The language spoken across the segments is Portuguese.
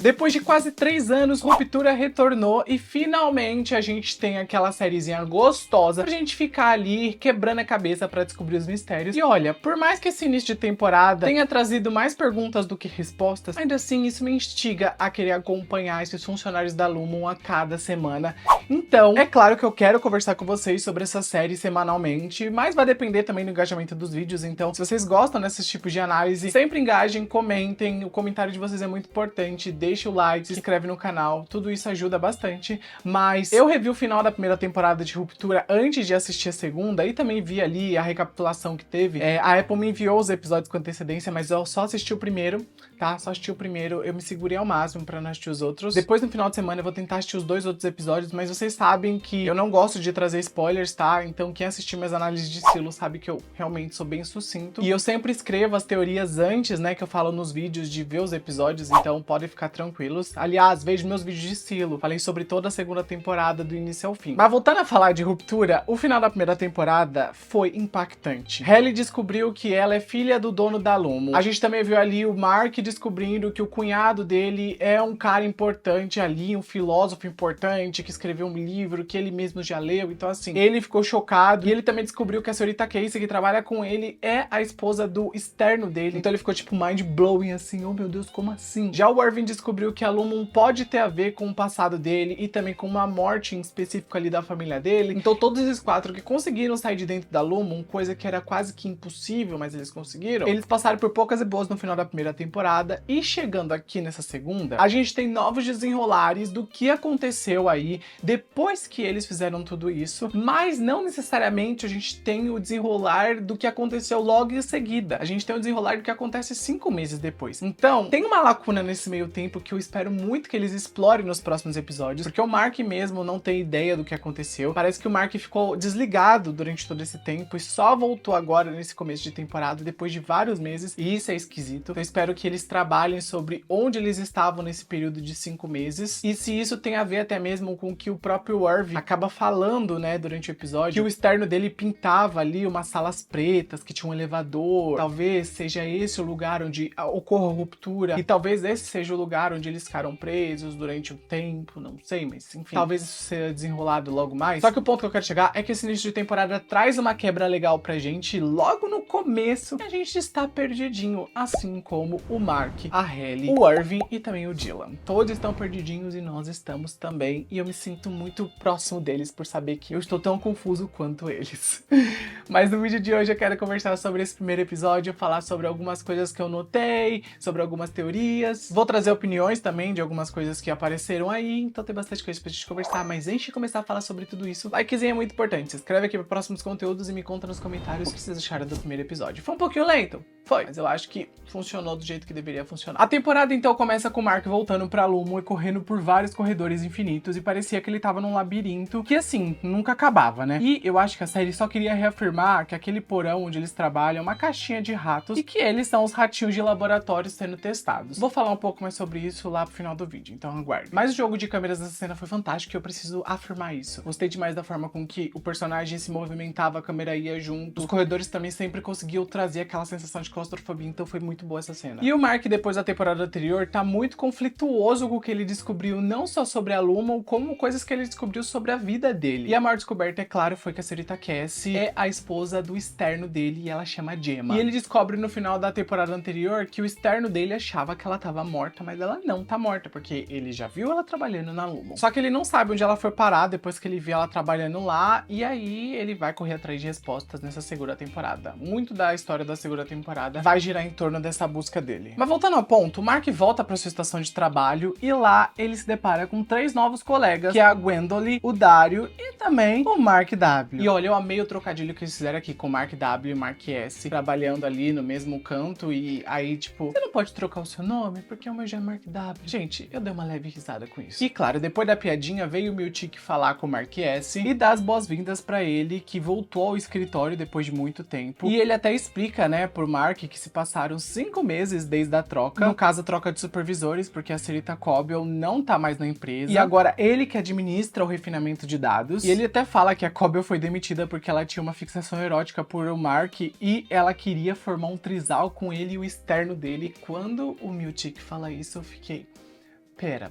Depois de quase 3 anos, Ruptura retornou e finalmente a gente tem aquela sériezinha gostosa pra gente ficar ali quebrando a cabeça pra descobrir os mistérios. E olha, por mais que esse início de temporada tenha trazido mais perguntas do que respostas, ainda assim isso me instiga a querer acompanhar esses funcionários da Lumon a cada semana. Então, é claro que eu quero conversar com vocês sobre essa série semanalmente, mas vai depender também do engajamento dos vídeos, então se vocês gostam desses tipos de análise, sempre engajem, comentem, o comentário de vocês é muito importante, deixa o like, se inscreve no canal, tudo isso ajuda bastante. Mas eu revi o final da primeira temporada de Ruptura antes de assistir a segunda e também vi ali a recapitulação que teve. A Apple me enviou os episódios com antecedência, mas eu só assisti o primeiro, tá? Só assisti o primeiro, eu me segurei ao máximo pra não assistir os outros. Depois, no final de semana, eu vou tentar assistir os 2 outros episódios, mas vocês sabem que eu não gosto de trazer spoilers, tá? Então quem assistir minhas análises de estilo sabe que eu realmente sou bem sucinto. E eu sempre escrevo as teorias antes, né, que eu falo nos vídeos de ver os episódios, então podem ficar tranquilos. Aliás, vejo meus vídeos de estilo. Falei sobre toda a segunda temporada do início ao fim. Mas voltando a falar de Ruptura, o final da primeira temporada foi impactante. Hailey descobriu que ela é filha do dono da Lumon. A gente também viu ali o Mark descobrindo que o cunhado dele é um cara importante ali, um filósofo importante, que escreveu um livro que ele mesmo já leu. Então assim, ele ficou chocado. E ele também descobriu que a senhorita Casey, que trabalha com ele, é a esposa do externo dele. Então ele ficou tipo mind blowing assim, oh meu Deus, como assim? Já o Irving descobriu que a Lumon pode ter a ver com o passado dele e também com uma morte em específico ali da família dele. Então todos esses 4 que conseguiram sair de dentro da Lumon, coisa que era quase que impossível, mas eles conseguiram, eles passaram por poucas e boas no final da primeira temporada. E chegando aqui nessa segunda, a gente tem novos desenrolares do que aconteceu aí depois que eles fizeram tudo isso, mas não necessariamente a gente tem o desenrolar do que aconteceu logo em seguida. A gente tem o desenrolar do que acontece 5 meses depois. Então tem uma lacuna nesse meio tempo que eu espero muito que eles explorem nos próximos episódios, porque o Mark mesmo não tem ideia do que aconteceu. Parece que o Mark ficou desligado durante todo esse tempo e só voltou agora nesse começo de temporada, depois de vários meses, e isso é esquisito. Então eu espero que eles trabalhem sobre onde eles estavam nesse período de 5 meses, e se isso tem a ver até mesmo com o que o próprio Irving acaba falando, né, durante o episódio, que o externo dele pintava ali umas salas pretas, que tinha um elevador, talvez seja esse o lugar onde ocorra a ruptura, e talvez esse seja o lugar onde eles ficaram presos durante um tempo, não sei, mas enfim, talvez isso seja desenrolado logo mais. Só que o ponto que eu quero chegar é que esse início de temporada traz uma quebra legal pra gente logo no começo, e a gente está perdidinho, assim como o Mark, a Hailey, o Irving e também o Dylan. Todos estão perdidinhos e nós estamos também, e eu me sinto muito próximo deles por saber que eu estou tão confuso quanto eles. Mas no vídeo de hoje eu quero conversar sobre esse primeiro episódio, falar sobre algumas coisas que eu notei, sobre algumas teorias, vou trazer opiniões também de algumas coisas que apareceram aí, então tem bastante coisa pra gente conversar, mas antes de começar a falar sobre tudo isso, likezinho é muito importante, se inscreve aqui para próximos conteúdos e me conta nos comentários o que vocês acharam do primeiro episódio. Foi um pouquinho lento? Foi, mas eu acho que funcionou do jeito que deveria funcionar. A temporada então começa com o Mark voltando pra Lumon e correndo por vários corredores infinitos, e parecia que ele tava num labirinto que assim, nunca acabava, né? E eu acho que a série só queria reafirmar que aquele porão onde eles trabalham é uma caixinha de ratos e que eles são os ratinhos de laboratório sendo testados. Vou falar um pouco mais sobre isso lá pro final do vídeo, então aguarde. Mas o jogo de câmeras dessa cena foi fantástico e eu preciso afirmar isso. Gostei demais da forma com que o personagem se movimentava, a câmera ia junto. Os corredores também sempre conseguiam trazer aquela sensação de claustrofobia, então foi muito boa essa cena. E o Mark, depois da temporada anterior, tá muito conflituoso com o que ele descobriu, não só sobre a Lumon, como coisas que ele descobriu sobre a vida dele. E a maior descoberta, é claro, foi que a senhorita Cassie é a esposa do externo dele e ela chama Gemma. E ele descobre no final da temporada anterior que o externo dele achava que ela tava morta, mas ela não tá morta, porque ele já viu ela trabalhando na Lumon. Só que ele não sabe onde ela foi parar depois que ele viu ela trabalhando lá, e aí ele vai correr atrás de respostas nessa segunda temporada. Muito da história da segunda temporada vai girar em torno dessa busca dele. Mas voltando ao ponto, o Mark volta pra sua estação de trabalho e lá ele se depara com 3 novos colegas, que é a Gwendolyn, o Dario e também o Mark W. E olha, eu amei o trocadilho que eles fizeram aqui com o Mark W e o Mark S, trabalhando ali no mesmo canto, e aí tipo, você não pode trocar o seu nome porque o meu já é Mark W. Gente, eu dei uma leve risada com isso. E claro, depois da piadinha veio o Miltic falar com o Mark S e dar as boas-vindas pra ele, que voltou ao escritório depois de muito tempo. E ele até explica, né, pro Mark que se passaram 5 meses desde a troca. No caso, a troca de supervisores, porque a senhorita Cobble não tá mais na empresa. E agora ele que administra o refinamento de dados. E ele até fala que a Cobble foi demitida porque ela tinha uma fixação erótica por o Mark e ela queria formar um trisal com ele e o externo dele. Quando o Miltic fala isso, eu fiquei... Pera.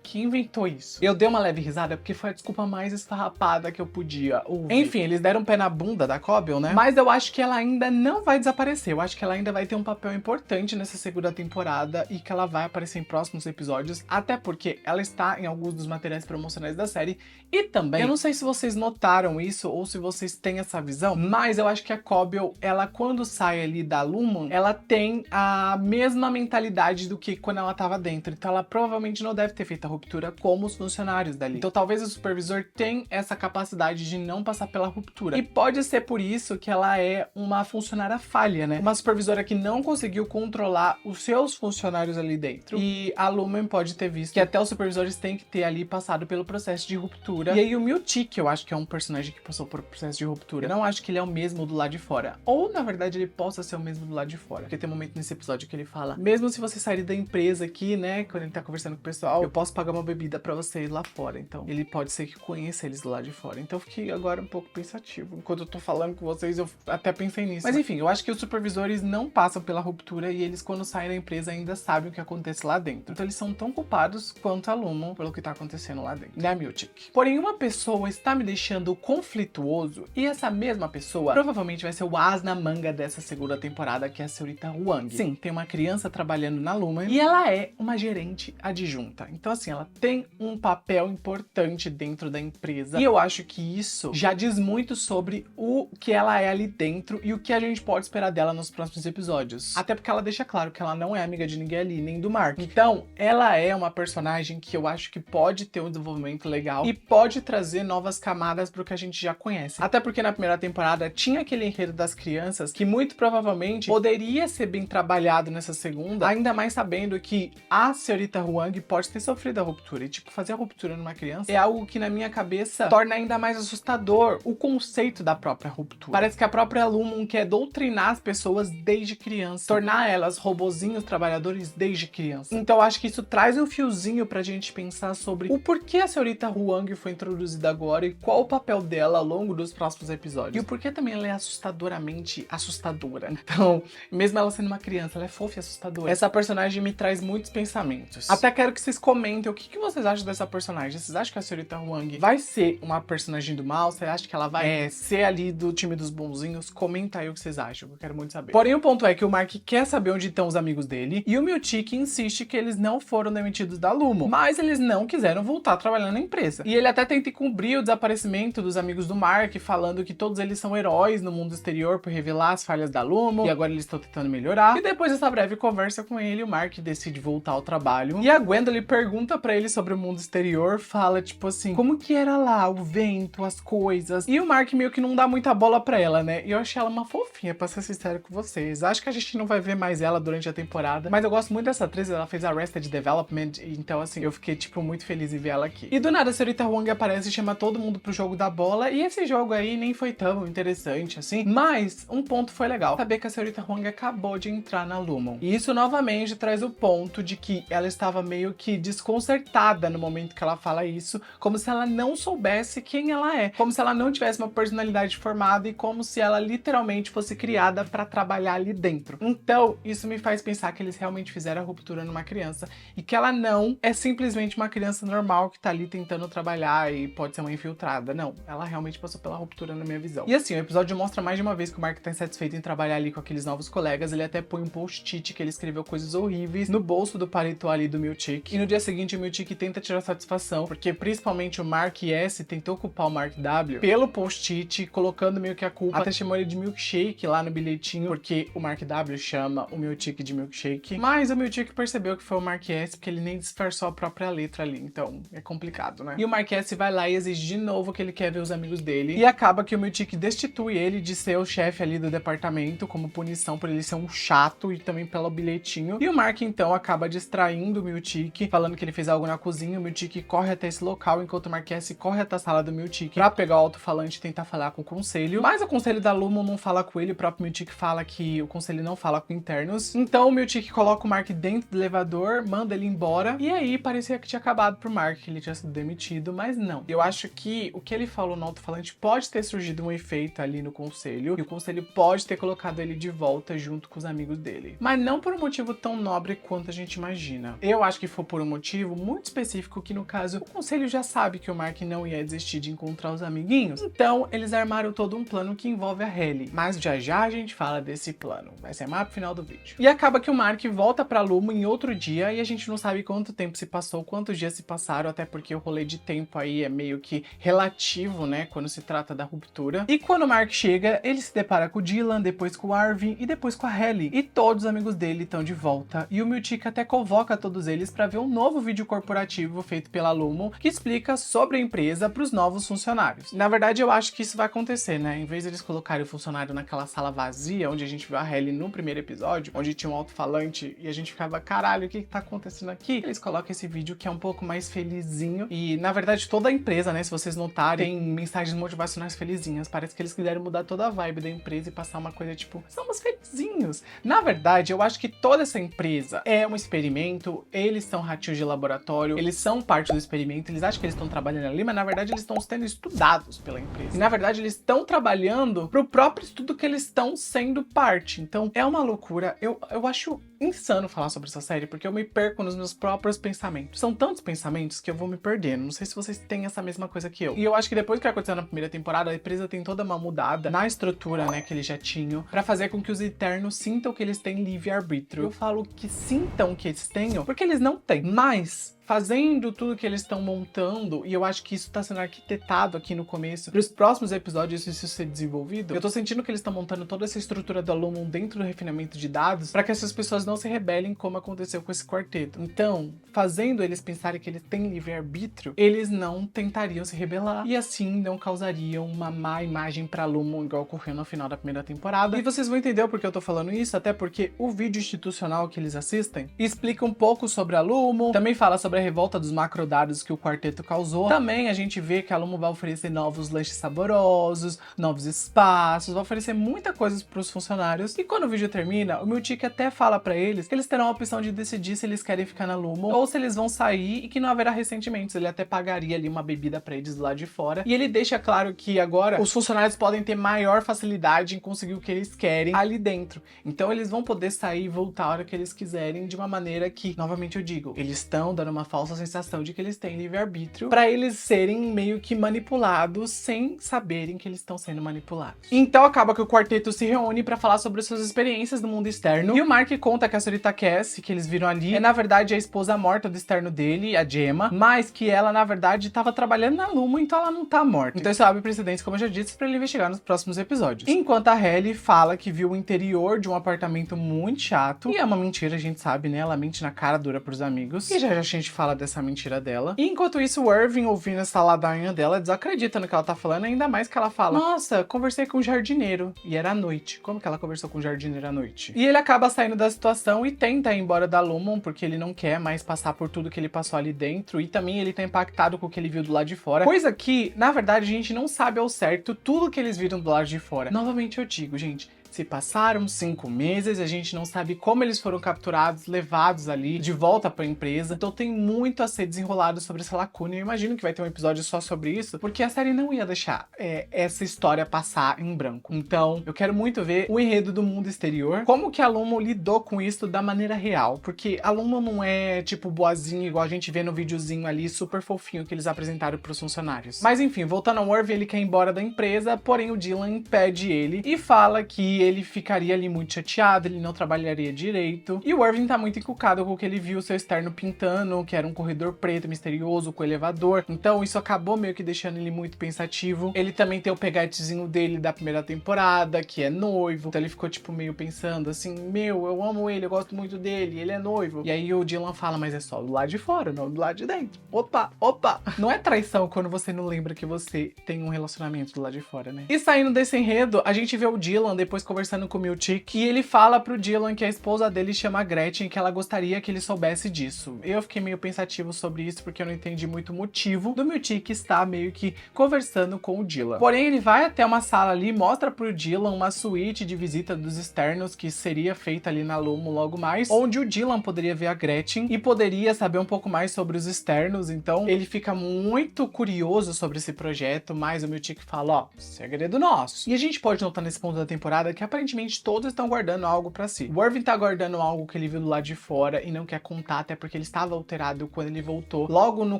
Quem inventou isso? Eu dei uma leve risada porque foi a desculpa mais esfarrapada que eu podia ouvir. Enfim, eles deram um pé na bunda da Cobble, né? Mas eu acho que ela ainda não vai desaparecer. Eu acho que ela ainda vai ter um papel importante nessa segunda temporada e que ela vai aparecer em próximos episódios, até porque ela está em alguns dos materiais promocionais da série. E também, eu não sei se vocês notaram isso ou se vocês têm essa visão, mas eu acho que a Cobble, ela quando sai ali da Lumon, ela tem a mesma mentalidade do que quando ela tava dentro. Então ela provavelmente não deve ter feito a ruptura como os funcionários dali. Então talvez o supervisor tenha essa capacidade de não passar pela ruptura. E pode ser por isso que ela é uma funcionária falha, né? Uma supervisora que não conseguiu controlar os seus funcionários ali dentro. E a Lumon pode ter visto que até os supervisores têm que ter ali passado pelo processo de ruptura. E aí o Miltic, eu acho que é um personagem que passou por processo de ruptura. Eu não acho que ele é o mesmo do lado de fora. Ou, na verdade, ele possa ser o mesmo do lado de fora. Porque tem um momento nesse episódio que ele fala, mesmo se você sair da empresa aqui, né, quando ele tá conversando com o pessoal, eu posso pagar uma bebida pra você ir lá fora. Então, ele pode ser que conheça eles do lado de fora. Então, eu fiquei agora um pouco pensativo. Enquanto eu tô falando com vocês, eu até pensei nisso. Mas enfim, eu acho que os supervisores não passam pela ruptura e eles, quando saem da empresa, ainda sabem o que acontece lá dentro. Então, eles são tão culpados quanto a Lumon pelo que tá acontecendo lá dentro, né, Miltic? Porém, uma pessoa está me deixando conflituoso e essa mesma pessoa provavelmente vai ser o as na manga dessa segunda temporada, que é a senhorita Huang. Sim, tem uma criança trabalhando na Lumon e ela é uma gerente adjunta. Então, assim, ela tem um papel importante dentro da empresa. E eu acho que isso já diz muito sobre o que ela é ali dentro e o que a gente pode esperar dela nos próximos episódios. Até porque ela deixa claro que ela não é amiga de ninguém ali, nem do Mark. Então, ela é uma personagem que eu acho que pode ter um desenvolvimento legal e pode trazer novas camadas pro que a gente já conhece. Até porque na primeira temporada tinha aquele enredo das crianças que muito provavelmente poderia ser bem trabalhado nessa segunda, ainda mais sabendo que a senhorita Huang pode ter sofrido a ruptura. E, tipo, fazer a ruptura numa criança é algo que, na minha cabeça, torna ainda mais assustador o conceito da própria ruptura. Parece que a própria Lumon quer doutrinar as pessoas desde criança, tornar elas robozinhos trabalhadores desde criança. Então, acho que isso traz um fiozinho pra gente pensar sobre o porquê a senhorita Huang foi introduzida agora e qual o papel dela ao longo dos próximos episódios. E o porquê também ela é assustadoramente assustadora. Então, mesmo ela sendo uma criança, ela é fofa e assustadora. Essa personagem me traz muitos pensamentos. Até quero que vocês comentem o que vocês acham dessa personagem. Vocês acham que a senhorita Huang vai ser uma personagem do mal? Você acha que ela vai ser ali do time dos bonzinhos? Comenta aí o que vocês acham, eu quero muito saber. Porém, o ponto é que o Mark quer saber onde estão os amigos dele e o Miltic insiste que eles não foram demitidos da Lumon, mas eles não quiseram voltar a trabalhar na empresa. E ele até tenta encobrir o desaparecimento dos amigos do Mark, falando que todos eles são heróis no mundo exterior por revelar as falhas da Lumon e agora eles estão tentando melhorar. E depois dessa breve conversa com ele, o Mark decide voltar ao trabalho e a Gwendolyn pergunta pra ele sobre o mundo exterior, fala tipo assim, como que era lá, o vento, as coisas. E o Mark meio que não dá muita bola pra ela, né? E eu achei ela uma fofinha, pra ser sincero com vocês. Acho que a gente não vai ver mais ela durante a temporada, mas eu gosto muito dessa atriz, ela fez Arrested Development, então assim, eu fiquei tipo muito feliz em ver ela aqui. E do nada a senhorita Huang aparece e chama todo mundo pro jogo da bola, e esse jogo aí nem foi tão interessante assim, mas um ponto foi legal, saber que a senhorita Huang acabou de entrar na Lumon. E isso novamente traz o ponto de que ela estava meio que desconcertada no momento que ela fala isso, como se ela não soubesse quem ela é, como se ela não tivesse uma personalidade formada e como se ela literalmente fosse criada para trabalhar ali dentro. Então, isso me faz pensar que eles realmente fizeram a ruptura numa criança e que ela não é simplesmente uma criança normal que tá ali tentando trabalhar e pode ser uma infiltrada. Não, ela realmente passou pela ruptura na minha visão. E assim, o episódio mostra mais de uma vez que o Mark tá insatisfeito em trabalhar ali com aqueles novos colegas, ele até põe um post-it que ele escreveu coisas horríveis no bolso do paletó ali do Miltic. E no dia seguinte o Miltic tenta tirar satisfação, porque principalmente o Mark S tentou culpar o Mark W pelo post-it, colocando meio que a culpa, até chamou ele de milkshake lá no bilhetinho, porque o Mark W chama o Miltic de milkshake. Mas o Miltic percebeu que foi o Mark S, porque ele nem disfarçou a própria letra ali, então é complicado, né? E o Mark S vai lá e exige de novo que ele quer ver os amigos dele, e acaba que o Miltic destitui ele de ser o chefe ali do departamento, como punição por ele ser um chato e também pelo bilhetinho. E o Mark então acaba distraindo o Miltic, falando que ele fez algo na cozinha. O Miltic corre até esse local, enquanto o Mark S corre até a sala do Miltic pra pegar o alto-falante e tentar falar com o conselho. Mas o conselho da Lumon não fala com ele, o próprio Miltic fala que o conselho não fala com internos. Então o Miltic coloca o Mark dentro do elevador, manda ele embora, e aí parecia que tinha acabado pro Mark, que ele tinha sido demitido, mas não. Eu acho que o que ele falou no alto-falante pode ter surgido um efeito ali no conselho, e o conselho pode ter colocado ele de volta junto com os amigos dele. Mas não por um motivo tão nobre quanto a gente imagina. Eu acho que foi por um motivo muito específico que, no caso, o conselho já sabe que o Mark não ia desistir de encontrar os amiguinhos. Então, eles armaram todo um plano que envolve a Hailey. Mas já já a gente fala desse plano. Vai ser mais pro final do vídeo. E acaba que o Mark volta pra Lumon em outro dia e a gente não sabe quanto tempo se passou, quantos dias se passaram, até porque o rolê de tempo aí é meio que relativo, né, quando se trata da ruptura. E quando o Mark chega, ele se depara com o Dylan, depois com o Arvin e depois com a Hailey. E todos os amigos dele estão de volta. E o Miltic até convoca todos eles para ver um novo vídeo corporativo feito pela Lumon que explica sobre a empresa para os novos funcionários. Na verdade, eu acho que isso vai acontecer, né? Em vez de eles colocarem o funcionário naquela sala vazia, onde a gente viu a Hailey no primeiro episódio, onde tinha um alto-falante e a gente ficava, caralho, o que tá acontecendo aqui? Eles colocam esse vídeo que é um pouco mais felizinho. E, na verdade, toda a empresa, né, se vocês notarem, tem mensagens motivacionais felizinhas. Parece que eles quiseram mudar toda a vibe da empresa e passar uma coisa tipo, somos felizinhos. Na verdade, eu acho que toda essa empresa é um experimento, eles são ratinhos de laboratório, eles são parte do experimento, eles acham que eles estão trabalhando ali, mas na verdade eles estão sendo estudados pela empresa. E na verdade eles estão trabalhando pro próprio estudo que eles estão sendo parte. Então é uma loucura. Eu acho insano falar sobre essa série, porque eu me perco nos meus próprios pensamentos. São tantos pensamentos que eu vou me perdendo. Não sei se vocês têm essa mesma coisa que eu. E eu acho que depois que aconteceu na primeira temporada, a empresa tem toda uma mudada na estrutura, né, que eles já tinham, pra fazer com que os Eternos sintam que eles têm livre-arbítrio. Eu falo que sintam que eles tenham, porque eles não têm. Mas fazendo tudo que eles estão montando, e eu acho que isso tá sendo arquitetado aqui no começo, para os próximos episódios isso ser desenvolvido, eu tô sentindo que eles estão montando toda essa estrutura da Lumon dentro do refinamento de dados, para que essas pessoas não se rebelem como aconteceu com esse quarteto. Então, fazendo eles pensarem que eles têm livre-arbítrio, eles não tentariam se rebelar, e assim não causariam uma má imagem pra Lumon, igual ocorreu no final da primeira temporada. E vocês vão entender o porquê eu tô falando isso, até porque o vídeo institucional que eles assistem explica um pouco sobre a Lumon, também fala sobre a revolta dos macrodados que o quarteto causou. Também a gente vê que a Lumon vai oferecer novos lanches saborosos, novos espaços, vai oferecer muita coisa para os funcionários. E quando o vídeo termina, o Miltic até fala para eles que eles terão a opção de decidir se eles querem ficar na Lumon ou se eles vão sair e que não haverá ressentimentos. Ele até pagaria ali uma bebida para eles lá de fora. E ele deixa claro que agora os funcionários podem ter maior facilidade em conseguir o que eles querem ali dentro. Então eles vão poder sair e voltar a hora que eles quiserem, de uma maneira que, novamente eu digo, eles estão dando uma falsa sensação de que eles têm livre-arbítrio para eles serem meio que manipulados sem saberem que eles estão sendo manipulados. Então acaba que o quarteto se reúne para falar sobre suas experiências no mundo externo, e o Mark conta que a senhorita Cass, que eles viram ali, é na verdade a esposa morta do externo dele, a Gemma, mas que ela na verdade estava trabalhando na Lumon, então ela não tá morta. Então isso abre precedentes, como eu já disse, para ele investigar nos próximos episódios. Enquanto a Hailey fala que viu o interior de um apartamento muito chato, e é uma mentira, a gente sabe, né? Ela mente na cara dura pros amigos, e já já a gente fala dessa mentira dela. E enquanto isso, o Irving, ouvindo essa ladainha dela, desacredita no que ela tá falando, ainda mais que ela fala, nossa, conversei com o jardineiro, e era à noite. Como que ela conversou com o jardineiro à noite? E ele acaba saindo da situação e tenta ir embora da Lumon, porque ele não quer mais passar por tudo que ele passou ali dentro, e também ele tá impactado com o que ele viu do lado de fora, coisa que, na verdade, a gente não sabe ao certo tudo que eles viram do lado de fora. Novamente eu digo, gente, se passaram 5 meses, a gente não sabe como eles foram capturados, levados ali de volta para a empresa. Então tem muito a ser desenrolado sobre essa lacuna. Eu imagino que vai ter um episódio só sobre isso, porque a série não ia deixar essa história passar em branco. Então eu quero muito ver o enredo do mundo exterior, como que a Lumon lidou com isso da maneira real, porque a Lumon não é tipo boazinha igual a gente vê no videozinho ali super fofinho que eles apresentaram para os funcionários. Mas enfim, voltando ao Irving, ele quer ir embora da empresa, porém o Dylan impede ele e fala que ele ficaria ali muito chateado, ele não trabalharia direito. E o Irving tá muito encucado com o que ele viu o seu externo pintando, que era um corredor preto misterioso com elevador. Então isso acabou meio que deixando ele muito pensativo. Ele também tem o pegatezinho dele da primeira temporada, que é noivo. Então ele ficou tipo meio pensando assim, meu, eu amo ele, eu gosto muito dele, ele é noivo. E aí o Dylan fala, mas é só do lado de fora, não do lado de dentro. Opa, opa. Não é traição quando você não lembra que você tem um relacionamento do lado de fora, né? E saindo desse enredo, a gente vê o Dylan depois conversando com o Miltic, e ele fala pro Dylan que a esposa dele chama Gretchen, que ela gostaria que ele soubesse disso. Eu fiquei meio pensativo sobre isso, porque eu não entendi muito o motivo do Miltic estar meio que conversando com o Dylan. Porém, ele vai até uma sala ali, mostra pro Dylan uma suíte de visita dos externos que seria feita ali na Lumon logo mais, onde o Dylan poderia ver a Gretchen e poderia saber um pouco mais sobre os externos. Então ele fica muito curioso sobre esse projeto, mas o Miltic fala, ó, segredo nosso. E a gente pode notar nesse ponto da temporada que aparentemente todos estão guardando algo pra si. O Irving tá guardando algo que ele viu do lado de fora e não quer contar, até porque ele estava alterado quando ele voltou. Logo no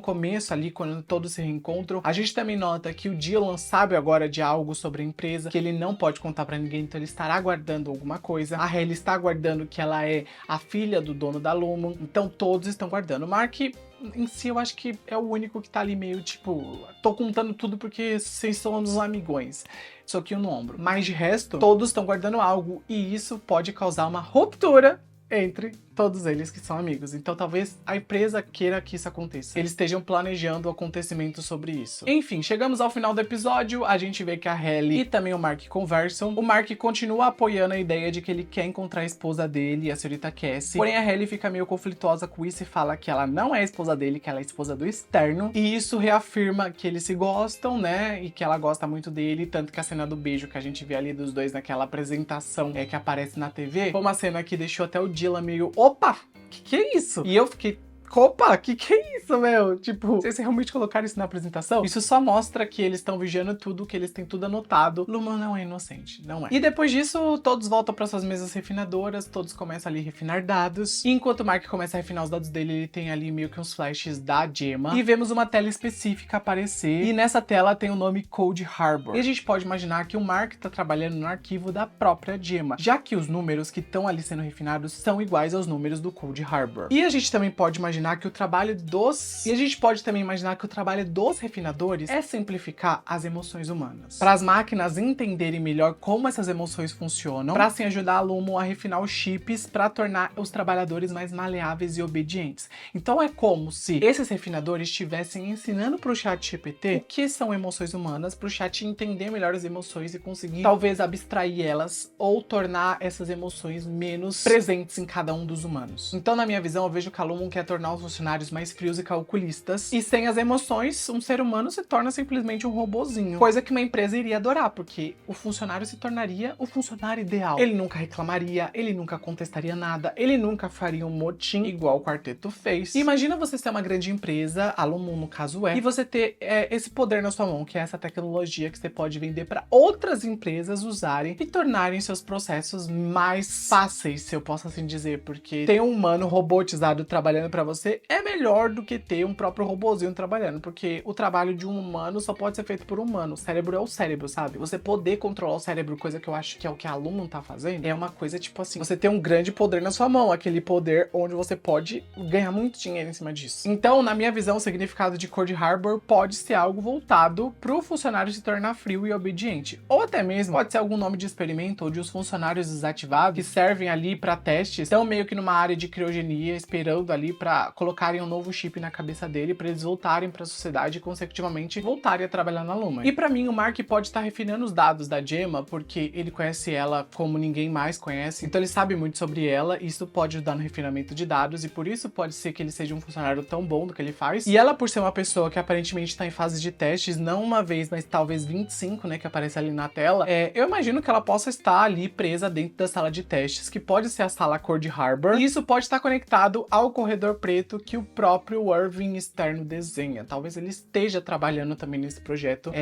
começo ali, quando todos se reencontram, a gente também nota que o Dylan sabe agora de algo sobre a empresa, que ele não pode contar pra ninguém, então ele estará guardando alguma coisa. A Hailey está guardando que ela é a filha do dono da Lumon, então todos estão guardando. O Mark, em si, eu acho que é o único que tá ali meio tipo, tô contando tudo porque vocês são uns amigões. Soquinho no ombro. Mas de resto, todos estão guardando algo e isso pode causar uma ruptura entre todos eles que são amigos. Então talvez a empresa queira que isso aconteça. Eles estejam planejando o acontecimento sobre isso. Enfim, chegamos ao final do episódio, a gente vê que a Hailey e também o Mark conversam. O Mark continua apoiando a ideia de que ele quer encontrar a esposa dele, a senhorita Cassie. Porém, a Hailey fica meio conflituosa com isso e fala que ela não é a esposa dele, que ela é a esposa do externo. E isso reafirma que eles se gostam, né? E que ela gosta muito dele. Tanto que a cena do beijo que a gente vê ali dos dois naquela apresentação que aparece na TV, foi uma cena que deixou até o Dylan meio... Opa, que é isso? E eu fiquei... Opa, que é isso, meu? Tipo, vocês realmente colocaram isso na apresentação? Isso só mostra que eles estão vigiando tudo, que eles têm tudo anotado. Lumon não é inocente, não é. E depois disso, todos voltam para suas mesas refinadoras, todos começam ali a refinar dados. E enquanto o Mark começa a refinar os dados dele, ele tem ali meio que uns flashes da Gemma. E vemos uma tela específica aparecer. E nessa tela tem o nome Cold Harbor. E a gente pode imaginar que o Mark tá trabalhando no arquivo da própria Gemma, já que os números que estão ali sendo refinados são iguais aos números do Cold Harbor. E a gente também pode imaginar que o trabalho dos... E a gente pode também imaginar que o trabalho dos refinadores é simplificar as emoções humanas. Para as máquinas entenderem melhor como essas emoções funcionam, para assim ajudar a Lumon a refinar os chips para tornar os trabalhadores mais maleáveis e obedientes. Então é como se esses refinadores estivessem ensinando para o ChatGPT o que são emoções humanas, para o chat entender melhor as emoções e conseguir talvez abstrair elas ou tornar essas emoções menos presentes em cada um dos humanos. Então, na minha visão, eu vejo que a Lumon quer tornar os funcionários mais frios e calculistas, e sem as emoções, um ser humano se torna simplesmente um robozinho. Coisa que uma empresa iria adorar, porque o funcionário se tornaria o funcionário ideal. Ele nunca reclamaria, ele nunca contestaria nada, ele nunca faria um motim igual o quarteto fez. E imagina você ser uma grande empresa, a Lumon no caso e você ter esse poder na sua mão, que é essa tecnologia que você pode vender para outras empresas usarem e tornarem seus processos mais fáceis, se eu posso assim dizer, porque ter um humano robotizado trabalhando para você é melhor do que ter um próprio robozinho trabalhando, porque o trabalho de um humano só pode ser feito por um humano. O cérebro é o cérebro, sabe? Você poder controlar o cérebro, coisa que eu acho que é o que a Lumon tá fazendo, é uma coisa tipo assim, você tem um grande poder na sua mão, aquele poder onde você pode ganhar muito dinheiro em cima disso. Então, na minha visão, o significado de Cold Harbor pode ser algo voltado pro funcionário se tornar frio e obediente, ou até mesmo pode ser algum nome de experimento onde os funcionários desativados que servem ali para testes estão meio que numa área de criogenia esperando ali para colocarem um novo chip na cabeça dele para eles voltarem para a sociedade e consecutivamente voltarem a trabalhar na Lumon. E para mim o Mark pode estar refinando os dados da Gemma porque ele conhece ela como ninguém mais conhece, então ele sabe muito sobre ela e isso pode ajudar no refinamento de dados e por isso pode ser que ele seja um funcionário tão bom do que ele faz. E ela, por ser uma pessoa que aparentemente está em fase de testes, não uma vez, mas talvez 25, né, que aparece ali na tela, eu imagino que ela possa estar ali presa dentro da sala de testes, que pode ser a sala Cold Harbor, e isso pode estar conectado ao corredor preto que o próprio Irving externo desenha. Talvez ele esteja trabalhando também nesse projeto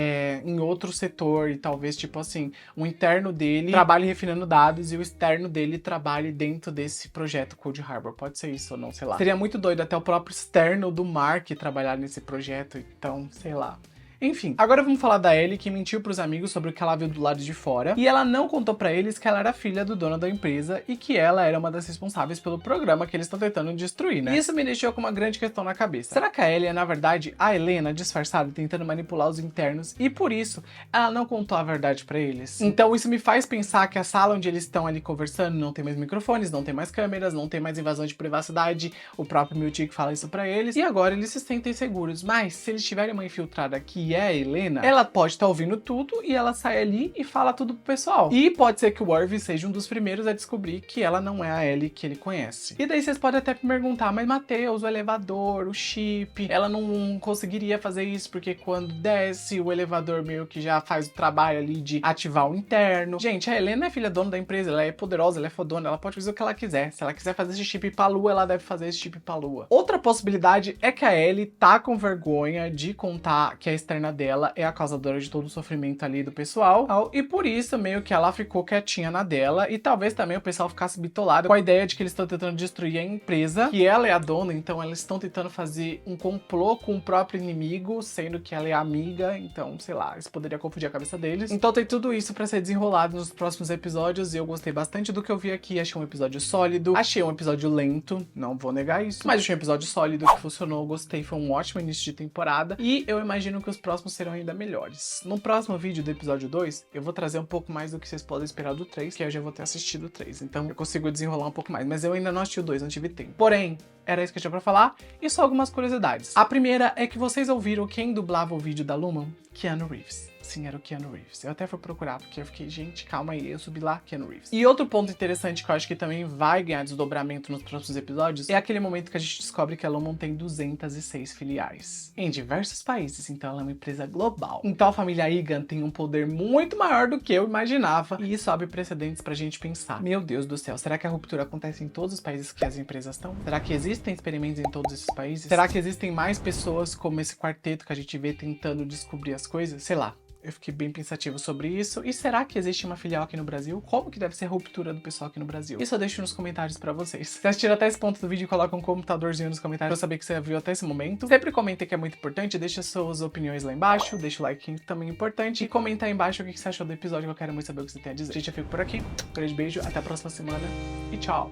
em outro setor e talvez, tipo assim, o interno dele trabalhe refinando dados e o externo dele trabalhe dentro desse projeto Cold Harbor. Pode ser isso ou não, sei lá. Seria muito doido até o próprio externo do Mark trabalhar nesse projeto, então, sei lá. Enfim, agora vamos falar da Ellie, que mentiu pros amigos sobre o que ela viu do lado de fora, e ela não contou pra eles que ela era filha do dono da empresa e que ela era uma das responsáveis pelo programa que eles estão tentando destruir, né? E isso me deixou com uma grande questão na cabeça. Será que a Ellie é, na verdade, a Helena disfarçada tentando manipular os internos e por isso ela não contou a verdade pra eles? Então isso me faz pensar que a sala onde eles estão ali conversando não tem mais microfones, não tem mais câmeras, não tem mais invasão de privacidade, o próprio Miltic fala isso pra eles, e agora eles se sentem seguros. Mas se eles tiverem uma infiltrada que é a Helena, ela pode estar ouvindo tudo e ela sai ali e fala tudo pro pessoal. E pode ser que o Irving seja um dos primeiros a descobrir que ela não é a Ellie que ele conhece. E daí vocês podem até me perguntar, mas Matheus, o elevador, o chip, ela não conseguiria fazer isso porque quando desce o elevador meio que já faz o trabalho ali de ativar o interno. Gente, a Helena é filha dona da empresa, ela é poderosa, ela é fodona, ela pode fazer o que ela quiser. Se ela quiser fazer esse chip pra lua, ela deve fazer esse chip pra lua. Outra possibilidade é que a Ellie tá com vergonha de contar que a Esther materna dela é a causadora de todo o sofrimento ali do pessoal, e por isso meio que ela ficou quietinha na dela, e talvez também o pessoal ficasse bitolado com a ideia de que eles estão tentando destruir a empresa, que ela é a dona, então eles estão tentando fazer um complô com o próprio inimigo, sendo que ela é amiga, então, sei lá, isso poderia confundir a cabeça deles. Então tem tudo isso pra ser desenrolado nos próximos episódios, e eu gostei bastante do que eu vi aqui, achei um episódio sólido, achei um episódio lento, não vou negar isso, mas achei um episódio sólido que funcionou, gostei, foi um ótimo início de temporada, e eu imagino que os próximos serão ainda melhores. No próximo vídeo do episódio 2, eu vou trazer um pouco mais do que vocês podem esperar do 3, que eu já vou ter assistido o 3, então eu consigo desenrolar um pouco mais, mas eu ainda não assisti o 2, não tive tempo. Porém, era isso que eu tinha pra falar, e só algumas curiosidades. A primeira é que vocês ouviram quem dublava o vídeo da Lumon? Keanu Reeves. Sim, era o Keanu Reeves. Eu até fui procurar, porque eu fiquei, gente, calma aí, eu subi lá, Keanu Reeves. E outro ponto interessante que eu acho que também vai ganhar desdobramento nos próximos episódios é aquele momento que a gente descobre que a Lumon tem 206 filiais em diversos países, então ela é uma empresa global. Então a família Egan tem um poder muito maior do que eu imaginava, e isso abre precedentes pra gente pensar. Meu Deus do céu, será que a ruptura acontece em todos os países que as empresas estão? Será que existem experimentos em todos esses países? Será que existem mais pessoas como esse quarteto que a gente vê tentando descobrir as coisas? Sei lá. Eu fiquei bem pensativo sobre isso. E será que existe uma filial aqui no Brasil? Como que deve ser a ruptura do pessoal aqui no Brasil? Isso eu deixo nos comentários pra vocês. Se assistiram até esse ponto do vídeo, coloca um computadorzinho nos comentários pra eu saber que você viu até esse momento. Sempre comenta que é muito importante, deixa suas opiniões lá embaixo, deixa o like também importante, e comenta aí embaixo o que você achou do episódio, que eu quero muito saber o que você tem a dizer. Gente, eu fico por aqui. Um grande beijo, até a próxima semana e tchau!